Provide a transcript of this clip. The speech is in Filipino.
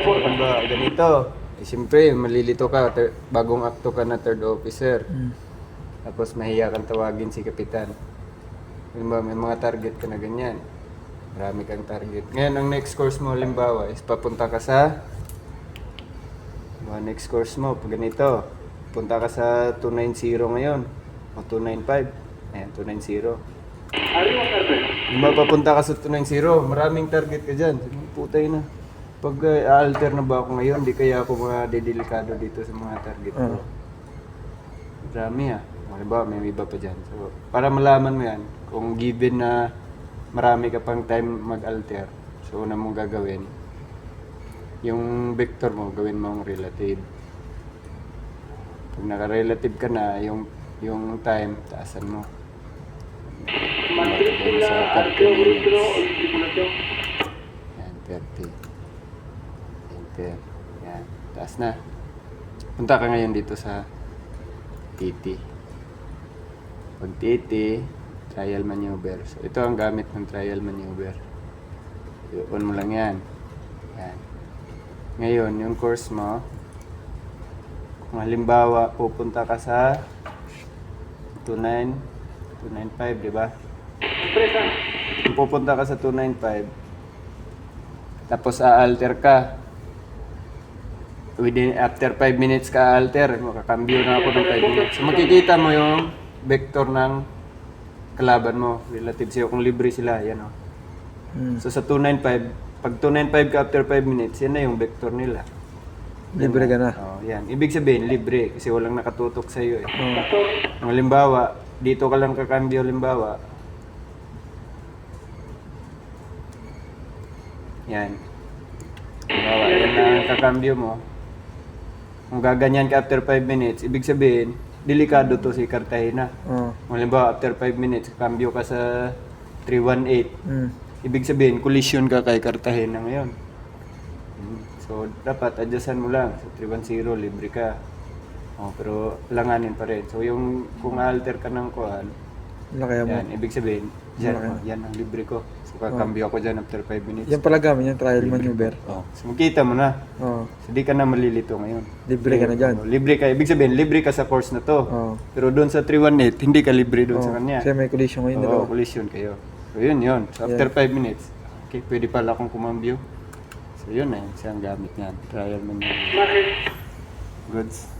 Kung ba ganito, siyempre malilito ka, bagong akto ka na third officer. Tapos mahiya kang tawagin si kapitan. Halimbawa, may mga target ka na ganyan. Marami kang target. Ngayon, ang next course mo, halimbawa, is papunta ka sa next course mo, pag ganito, punta ka sa 290 ngayon, o 295. Ayan, 290. Halimbawa, papunta ka sa 290, maraming target ka dyan. Putay na. Pag alter na ba ako ngayon, di kaya ako delikado dito sa mga target ko. Marami Halimbawa, may iba pa dyan. So, para malaman mo yan, kung given na marami ka pang time mag-alter, so una mong gagawin, yung vector mo, gawin mong relative. Pag naka-relative ka na, yung time, taasan mo. Sa 30 minutes. Yan, 30. Enter. Yan, taas na. Punta ka ngayon dito sa TT. Pag TT, trial maneuver. So, ito ang gamit ng trial maneuver. I-on mo lang yan. Yan. Ngayon, yung course mo, kung halimbawa, pupunta ka sa 295, di ba? Kung pupunta ka sa 295, tapos a-alter ka, after 5 minutes ka alter, makakambyo na ako ng 5 minutes. So, makikita mo yung vector ng kalaban mo, relative sa'yo, kung libre sila, yan o. So sa 295, pag 295 ka after 5 minutes, yan na yung vector nila. Libre ka na. Oh, yan. Ibig sabihin, libre, kasi walang nakatutok sa'yo eh. Ang halimbawa, dito ka lang kakambyo, halimbawa. Yan. Halimbawa, yan na ang kakambyo mo. Kung gaganyan ka after 5 minutes, ibig sabihin, delikado to si Cartagena. Halimbawa, after 5 minutes, cambio ka sa 318. Ibig sabihin, collision ka kay Cartagena ngayon. So, dapat adjustan mo lang. Sa 310, libre ka. Pero langanin pa rin. So, yung kung alter ka ng kuhan, yan, ibig sabihin, yan ang libre ko. So, kakambyo ako dyan after 5 minutes. Yan pala gamit yung trial maneuver. So, makita mo na. So, di ka na malilito ngayon. Libre ka na dyan. Libre ka. Ibig sabihin, libre ka sa course na to. Pero doon sa 318, hindi ka libre doon sa kanya. Kasi may collision ngayon. Oo, collision kayo. So, yun. So, after 5 minutes, okay, pwede pala akong kumambyo. So, yun siyang gamit niyan. Trial maneuver. Goods.